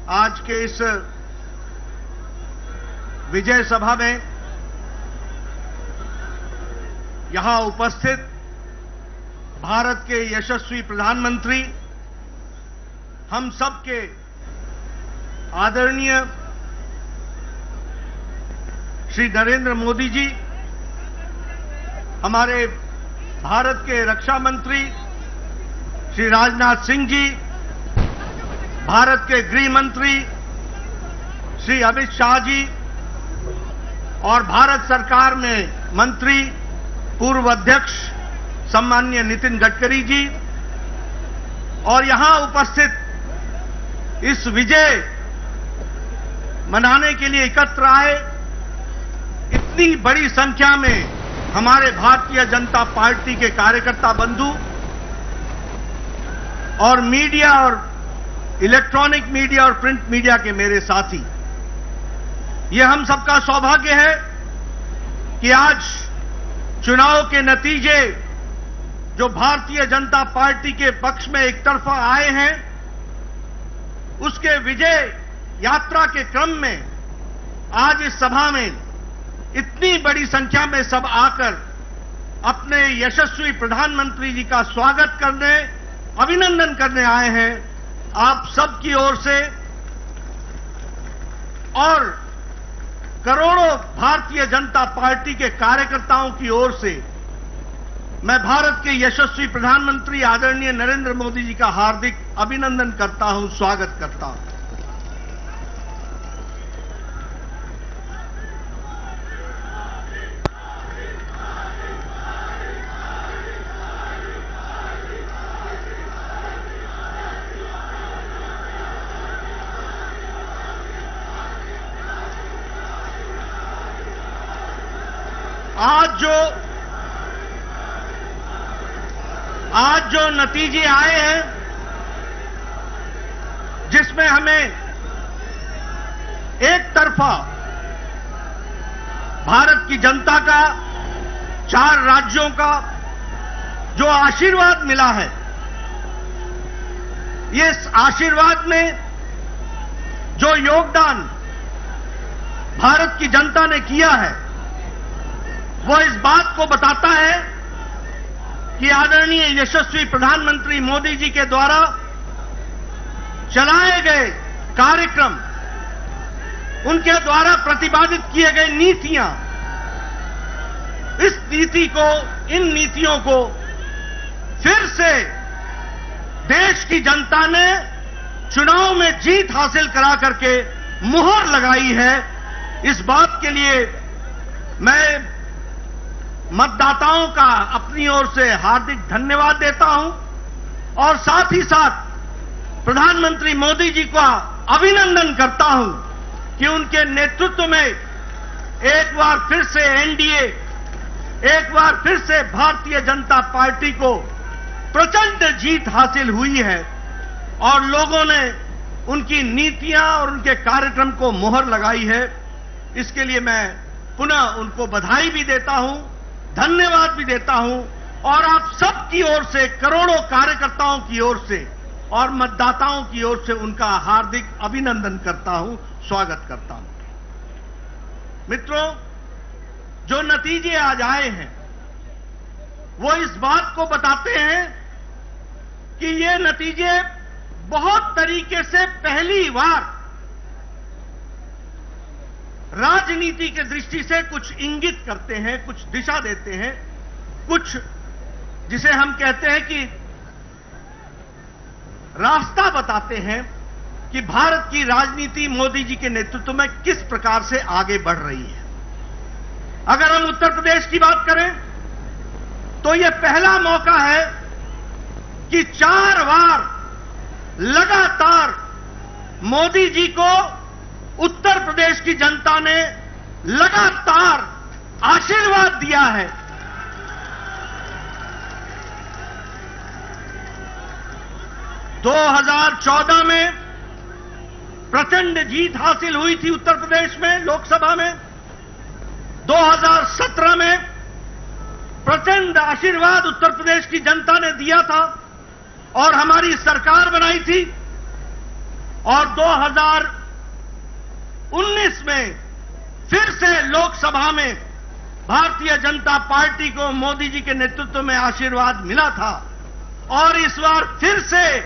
आज के इस विजय सभा में यहां उपस्थित भारत के यशस्वी प्रधानमंत्री, हम सबके आदरणीय श्री नरेंद्र मोदी जी, हमारे भारत के रक्षा मंत्री श्री राजनाथ सिंह जी, भारत के गृह मंत्री श्री अमित शाह जी और भारत सरकार में मंत्री पूर्व अध्यक्ष सम्माननीय नितिन गडकरी जी और यहां उपस्थित इस विजय मनाने के लिए एकत्र आए इतनी बड़ी संख्या में हमारे भारतीय जनता पार्टी के कार्यकर्ता बंधु और मीडिया और इलेक्ट्रॉनिक मीडिया और प्रिंट मीडिया के मेरे साथी, यह हम सबका सौभाग्य है कि आज चुनाव के नतीजे जो भारतीय जनता पार्टी के पक्ष में एक तरफा आए हैं, उसके विजय यात्रा के क्रम में आज इस सभा में इतनी बड़ी संख्या में सब आकर अपने यशस्वी प्रधानमंत्री जी का स्वागत करने, अभिनंदन करने आए हैं। आप सबकी ओर से और करोड़ों भारतीय जनता पार्टी के कार्यकर्ताओं की ओर से मैं भारत के यशस्वी प्रधानमंत्री आदरणीय नरेंद्र मोदी जी का हार्दिक अभिनंदन करता हूं, स्वागत करता हूं। आज जो नतीजे आए हैं, जिसमें हमें एक तरफा भारत की जनता का, 4 राज्यों का जो आशीर्वाद मिला है, ये आशीर्वाद में जो योगदान भारत की जनता ने किया है, वो इस बात को बताता है कि आदरणीय यशस्वी प्रधानमंत्री मोदी जी के द्वारा चलाए गए कार्यक्रम, उनके द्वारा प्रतिपादित किए गए नीतियां, इन नीतियों को फिर से देश की जनता ने चुनाव में जीत हासिल करा करके मुहर लगाई है। इस बात के लिए मैं मतदाताओं का अपनी ओर से हार्दिक धन्यवाद देता हूं और साथ ही साथ प्रधानमंत्री मोदी जी का अभिनंदन करता हूं कि उनके नेतृत्व में एक बार फिर से एनडीए, एक बार फिर से भारतीय जनता पार्टी को प्रचंड जीत हासिल हुई है और लोगों ने उनकी नीतियां और उनके कार्यक्रम को मुहर लगाई है। इसके लिए मैं पुनः उनको बधाई भी देता हूं, धन्यवाद भी देता हूं और आप सबकी ओर से, करोड़ों कार्यकर्ताओं की ओर से और मतदाताओं की ओर से उनका हार्दिक अभिनंदन करता हूं, स्वागत करता हूं। मित्रों, जो नतीजे आज आए हैं वो इस बात को बताते हैं कि ये नतीजे बहुत तरीके से पहली बार राजनीति के दृष्टि से कुछ इंगित करते हैं, कुछ दिशा देते हैं, कुछ जिसे हम कहते हैं कि रास्ता बताते हैं कि भारत की राजनीति मोदी जी के नेतृत्व में किस प्रकार से आगे बढ़ रही है। अगर हम उत्तर प्रदेश की बात करें तो यह पहला मौका है कि 4 बार लगातार मोदी जी को उत्तर प्रदेश की जनता ने लगातार आशीर्वाद दिया है। 2014 में प्रचंड जीत हासिल हुई थी उत्तर प्रदेश में लोकसभा में, 2017 में प्रचंड आशीर्वाद उत्तर प्रदेश की जनता ने दिया था और हमारी सरकार बनाई थी। और 2019 में फिर से लोकसभा में भारतीय जनता पार्टी को मोदी जी के नेतृत्व में आशीर्वाद मिला था और इस बार फिर से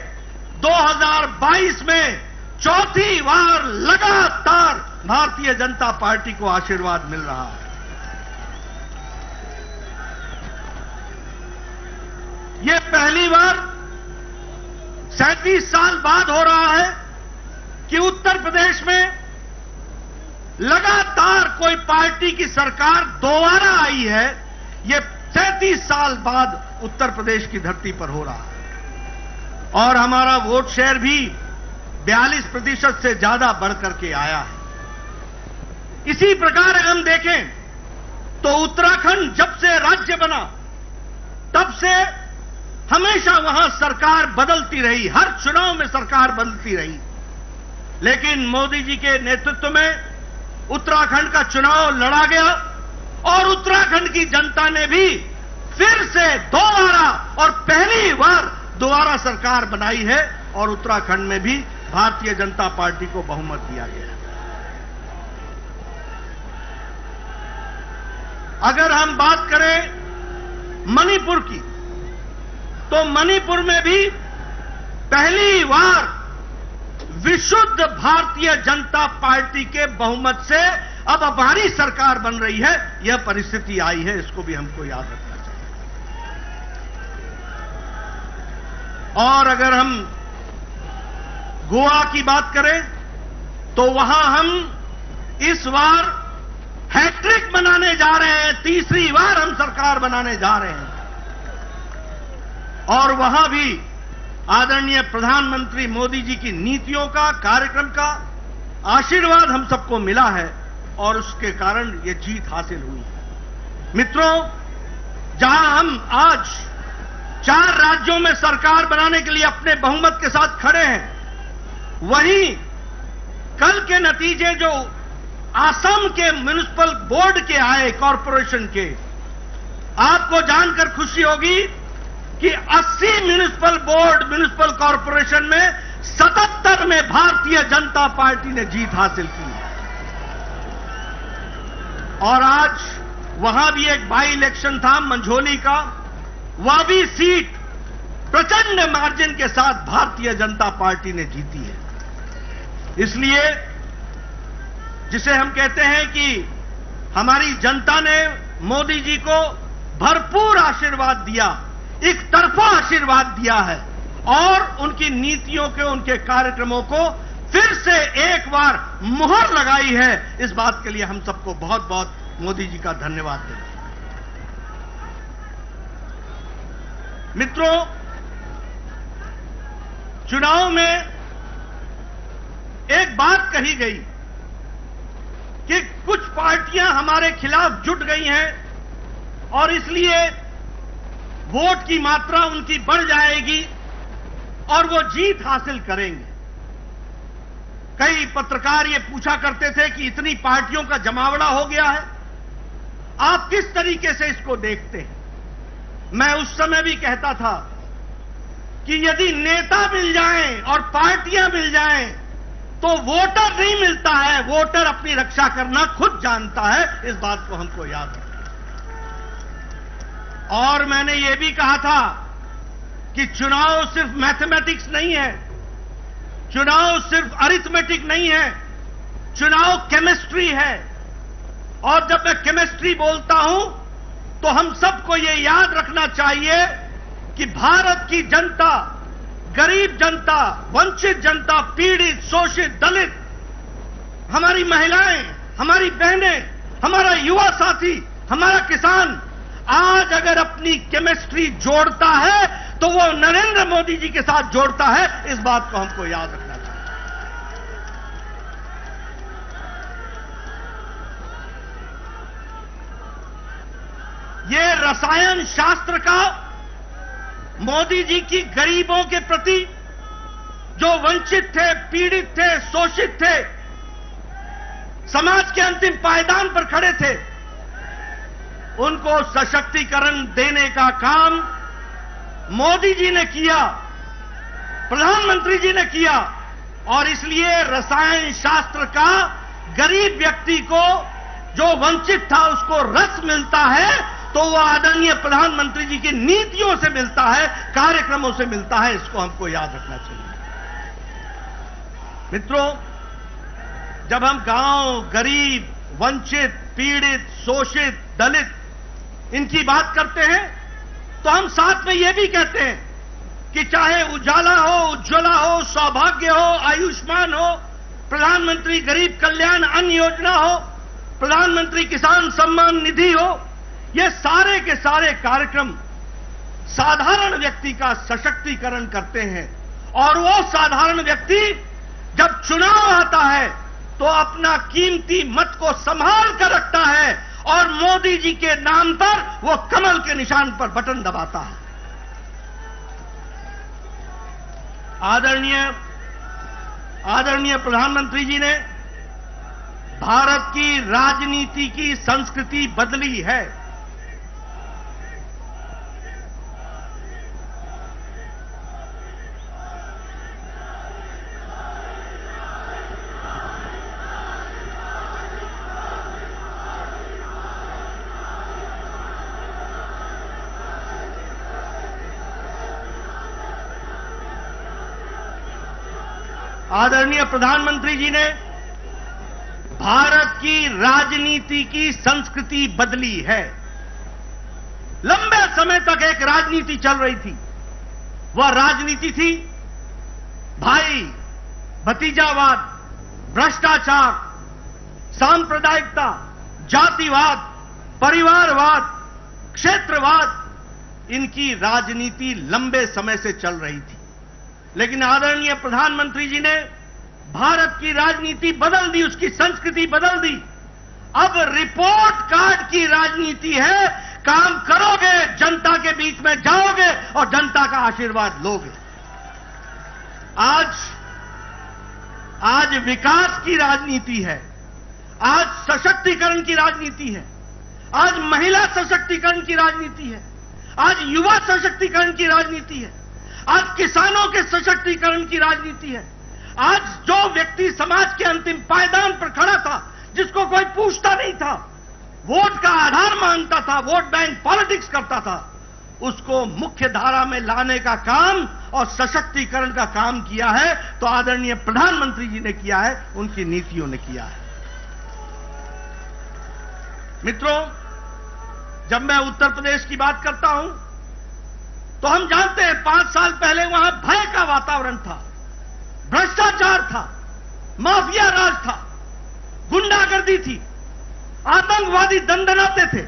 2022 में चौथी बार लगातार भारतीय जनता पार्टी को आशीर्वाद मिल रहा है। यह पहली बार 37 साल बाद हो रहा है कि उत्तर प्रदेश में लगातार कोई पार्टी की सरकार दोबारा आई है। यह 37 साल बाद उत्तर प्रदेश की धरती पर हो रहा है और हमारा वोट शेयर भी 42% से ज्यादा बढ़कर के आया है। इसी प्रकार अगर हम देखें तो उत्तराखंड जब से राज्य बना तब से हमेशा वहां सरकार बदलती रही, हर चुनाव में सरकार बदलती रही, लेकिन मोदी जी के नेतृत्व में उत्तराखंड का चुनाव लड़ा गया और उत्तराखंड की जनता ने भी फिर से दोबारा और पहली बार दोबारा सरकार बनाई है और उत्तराखंड में भी भारतीय जनता पार्टी को बहुमत दिया गया। अगर हम बात करें मणिपुर की तो मणिपुर में भी पहली बार विशुद्ध भारतीय जनता पार्टी के बहुमत से अब हमारी सरकार बन रही है। यह परिस्थिति आई है, इसको भी हमको याद रखना चाहिए। और अगर हम गोवा की बात करें तो वहां हम इस बार हैट्रिक बनाने जा रहे हैं, तीसरी बार हम सरकार बनाने जा रहे हैं और वहां भी आदरणीय प्रधानमंत्री मोदी जी की नीतियों का, कार्यक्रम का आशीर्वाद हम सबको मिला है और उसके कारण ये जीत हासिल हुई है। मित्रों, जहां हम आज 4 राज्यों में सरकार बनाने के लिए अपने बहुमत के साथ खड़े हैं, वहीं कल के नतीजे जो असम के म्युनिसिपल बोर्ड के आए, कॉरपोरेशन के, आपको जानकर खुशी होगी कि 80 म्युनिसिपल कॉरपोरेशन में 77 में भारतीय जनता पार्टी ने जीत हासिल की और आज वहां भी एक बाई इलेक्शन था मंझोली का, वह भी सीट प्रचंड मार्जिन के साथ भारतीय जनता पार्टी ने जीती है। इसलिए जिसे हम कहते हैं कि हमारी जनता ने मोदी जी को भरपूर आशीर्वाद दिया, एक तरफा आशीर्वाद दिया है और उनकी नीतियों के, उनके कार्यक्रमों को फिर से एक बार मुहर लगाई है। इस बात के लिए हम सबको बहुत बहुत मोदी जी का धन्यवाद देते हैं। मित्रों, चुनाव में एक बात कही गई कि कुछ पार्टियां हमारे खिलाफ जुट गई हैं और इसलिए वोट की मात्रा उनकी बढ़ जाएगी और वो जीत हासिल करेंगे। कई पत्रकार ये पूछा करते थे कि इतनी पार्टियों का जमावड़ा हो गया है, आप किस तरीके से इसको देखते हैं? मैं उस समय भी कहता था कि यदि नेता मिल जाएं और पार्टियां मिल जाएं तो वोटर नहीं मिलता है, वोटर अपनी रक्षा करना खुद जानता है। इस बात को हमको याद रखना। और मैंने यह भी कहा था कि चुनाव सिर्फ मैथमेटिक्स नहीं है, चुनाव सिर्फ अरिथमेटिक नहीं है, चुनाव केमिस्ट्री है। और जब मैं केमिस्ट्री बोलता हूं तो हम सबको यह याद रखना चाहिए कि भारत की जनता, गरीब जनता, वंचित जनता, पीड़ित, शोषित, दलित, हमारी महिलाएं, हमारी बहनें, हमारा युवा साथी, हमारा किसान आज अगर अपनी केमिस्ट्री जोड़ता है तो वो नरेंद्र मोदी जी के साथ जोड़ता है। इस बात को हमको याद रखना चाहिए। ये रसायन शास्त्र का मोदी जी की गरीबों के प्रति, जो वंचित थे, पीड़ित थे, शोषित थे, समाज के अंतिम पायदान पर खड़े थे, उनको सशक्तिकरण देने का काम मोदी जी ने किया, प्रधानमंत्री जी ने किया और इसलिए रसायन शास्त्र का गरीब व्यक्ति को, जो वंचित था, उसको रस मिलता है तो वो आदरणीय प्रधानमंत्री जी की नीतियों से मिलता है, कार्यक्रमों से मिलता है। इसको हमको याद रखना चाहिए। मित्रों, जब हम गांव, गरीब, वंचित, पीड़ित, शोषित, दलित इनकी बात करते हैं तो हम साथ में यह भी कहते हैं कि चाहे उजाला हो, उज्ज्वला हो, सौभाग्य हो, आयुष्मान हो, प्रधानमंत्री गरीब कल्याण अन्न योजना हो, प्रधानमंत्री किसान सम्मान निधि हो, ये सारे के सारे कार्यक्रम साधारण व्यक्ति का सशक्तिकरण करते हैं। और वो साधारण व्यक्ति जब चुनाव आता है तो अपना कीमती मत को संभाल कर रखता है और मोदी जी के नाम पर वो कमल के निशान पर बटन दबाता है। आदरणीय प्रधानमंत्री जी ने भारत की राजनीति की संस्कृति बदली है। आदरणीय प्रधानमंत्री जी ने भारत की राजनीति की संस्कृति बदली है। लंबे समय तक एक राजनीति चल रही थी। वह राजनीति थी भाई भतीजावाद, भ्रष्टाचार, सांप्रदायिकता, जातिवाद, परिवारवाद, क्षेत्रवाद। इनकी राजनीति लंबे समय से चल रही थी। लेकिन आदरणीय प्रधानमंत्री जी ने भारत की राजनीति बदल दी, उसकी संस्कृति बदल दी। अब रिपोर्ट कार्ड की राजनीति है। काम करोगे, जनता के बीच में जाओगे और जनता का आशीर्वाद लोगे। आज विकास की राजनीति है, आज सशक्तिकरण की राजनीति है, आज महिला सशक्तिकरण की राजनीति है, आज युवा सशक्तिकरण की राजनीति है, आज किसानों के सशक्तिकरण की राजनीति है। आज जो व्यक्ति समाज के अंतिम पायदान पर खड़ा था, जिसको कोई पूछता नहीं था, वोट का आधार मांगता था, वोट बैंक पॉलिटिक्स करता था, उसको मुख्य धारा में लाने का काम और सशक्तिकरण का काम किया है तो आदरणीय प्रधानमंत्री जी ने किया है, उनकी नीतियों ने किया है। मित्रों, जब मैं उत्तर प्रदेश की बात करता हूं तो हम जानते हैं 5 साल पहले वहां भय का वातावरण था, भ्रष्टाचार था, माफिया राज था, गुंडागर्दी थी, आतंकवादी दंडनाते थे,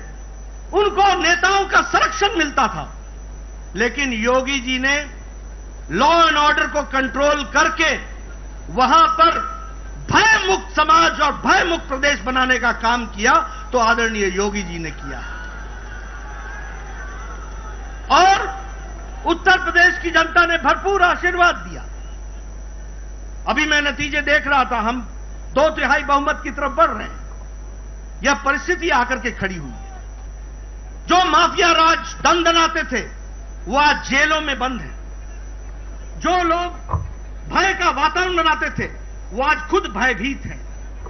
उनको नेताओं का संरक्षण मिलता था। लेकिन योगी जी ने लॉ एंड ऑर्डर को कंट्रोल करके वहां पर भय मुक्त समाज और भय मुक्त प्रदेश बनाने का काम किया तो आदरणीय योगी जी ने किया। और उत्तर प्रदेश की जनता ने भरपूर आशीर्वाद दिया। अभी मैं नतीजे देख रहा था, हम 2/3 बहुमत की तरफ बढ़ रहे हैं। यह परिस्थिति आकर के खड़ी हुई है। जो माफिया राज दंडनाते थे वो आज जेलों में बंद हैं। जो लोग भय का वातावरण बनाते थे वो आज खुद भयभीत हैं।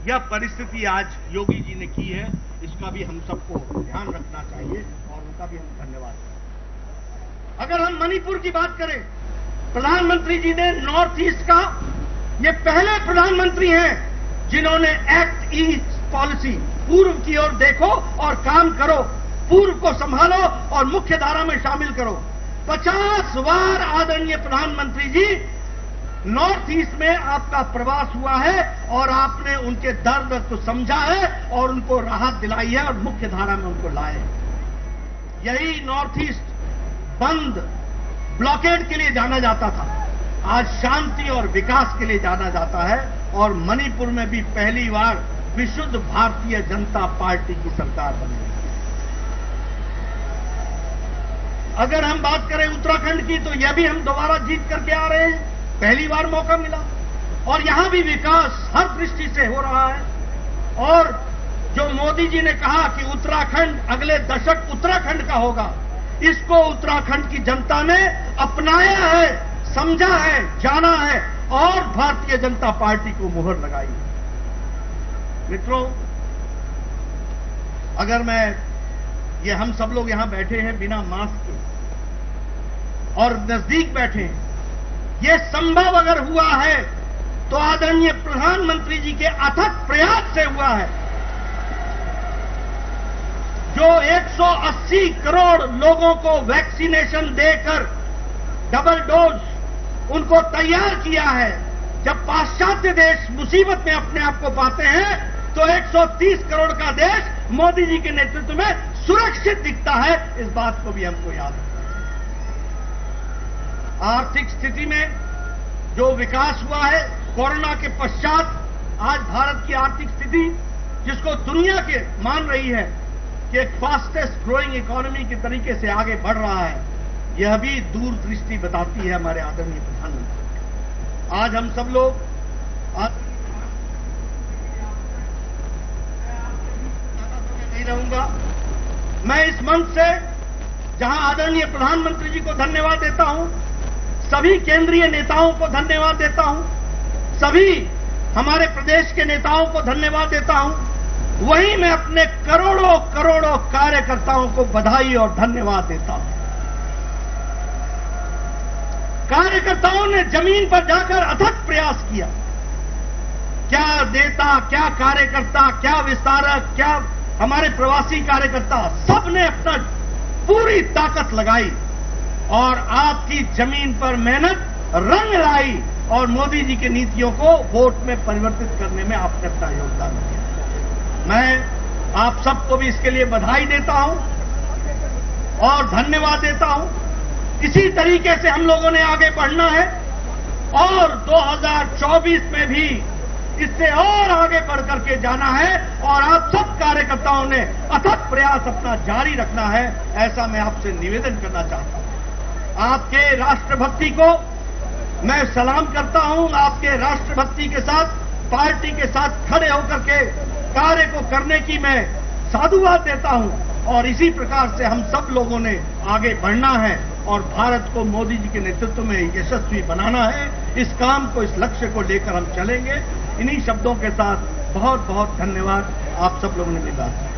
यह परिस्थिति आज योगी जी ने की है, इसका भी हम सबको ध्यान रखना चाहिए और उनका भी हम धन्यवाद करें। अगर हम मणिपुर की बात करें, प्रधानमंत्री जी ने नॉर्थ ईस्ट का, ये पहले प्रधानमंत्री हैं जिन्होंने एक्ट ईस्ट पॉलिसी, पूर्व की ओर देखो और काम करो, पूर्व को संभालो और मुख्य धारा में शामिल करो। 50 बार आदरणीय प्रधानमंत्री जी नॉर्थ ईस्ट में आपका प्रवास हुआ है और आपने उनके दर्द को समझा है और उनको राहत दिलाई है और मुख्य धारा में उनको लाए। यही नॉर्थ ईस्ट बंद, ब्लॉकेड के लिए जाना जाता था, आज शांति और विकास के लिए जाना जाता है। और मणिपुर में भी पहली बार विशुद्ध भारतीय जनता पार्टी की सरकार बनी। अगर हम बात करें उत्तराखंड की तो यह भी हम दोबारा जीत करके आ रहे हैं, पहली बार मौका मिला और यहां भी विकास हर दृष्टि से हो रहा है। और जो मोदी जी ने कहा कि उत्तराखंड अगले दशक उत्तराखंड का होगा, इसको उत्तराखंड की जनता ने अपनाया है, समझा है, जाना है और भारतीय जनता पार्टी को मुहर लगाई है। मित्रों, अगर ये हम सब लोग यहां बैठे हैं बिना मास्क के और नजदीक बैठे हैं, ये संभव अगर हुआ है तो आदरणीय प्रधानमंत्री जी के अथक प्रयास से हुआ है। जो 180 करोड़ लोगों को वैक्सीनेशन देकर डबल डोज उनको तैयार किया है। जब पाश्चात्य देश मुसीबत में अपने आप को पाते हैं तो 130 करोड़ का देश मोदी जी के नेतृत्व में सुरक्षित दिखता है। इस बात को भी हमको याद रखना है। आर्थिक स्थिति में जो विकास हुआ है कोरोना के पश्चात, आज भारत की आर्थिक स्थिति जिसको दुनिया के मान रही है कि एक फास्टेस्ट ग्रोइंग इकोनॉमी के तरीके से आगे बढ़ रहा है, यह भी दूरदृष्टि बताती है हमारे आदरणीय प्रधानमंत्री। आज हम सब लोग नहीं रहूंगा। मैं इस मंच से जहां आदरणीय प्रधानमंत्री जी को धन्यवाद देता हूं, सभी केंद्रीय नेताओं को धन्यवाद देता हूं, सभी हमारे प्रदेश के नेताओं को धन्यवाद देता हूं, वहीं मैं अपने करोड़ों करोड़ों कार्यकर्ताओं को बधाई और धन्यवाद देता हूं। कार्यकर्ताओं ने जमीन पर जाकर अथक प्रयास किया। क्या नेता, क्या कार्यकर्ता, क्या विस्तारक, क्या हमारे प्रवासी कार्यकर्ता, सबने अपना पूरी ताकत लगाई और आपकी जमीन पर मेहनत रंग लाई और मोदी जी की नीतियों को वोट में परिवर्तित करने में आपने अपना योगदान दिया। मैं आप सबको भी इसके लिए बधाई देता हूं और धन्यवाद देता हूं। इसी तरीके से हम लोगों ने आगे बढ़ना है और 2024 में भी इससे और आगे बढ़ करके जाना है और आप सब कार्यकर्ताओं ने अथक प्रयास अपना जारी रखना है, ऐसा मैं आपसे निवेदन करना चाहता हूं। आपके राष्ट्रभक्ति को मैं सलाम करता हूं। आपके राष्ट्रभक्ति के साथ, पार्टी के साथ खड़े होकर के कार्य को करने की मैं साधुवाद देता हूं और इसी प्रकार से हम सब लोगों ने आगे बढ़ना है और भारत को मोदी जी के नेतृत्व में यशस्वी बनाना है। इस काम को, इस लक्ष्य को लेकर हम चलेंगे। इन्हीं शब्दों के साथ बहुत बहुत धन्यवाद। आप सब लोगों ने मेरी बात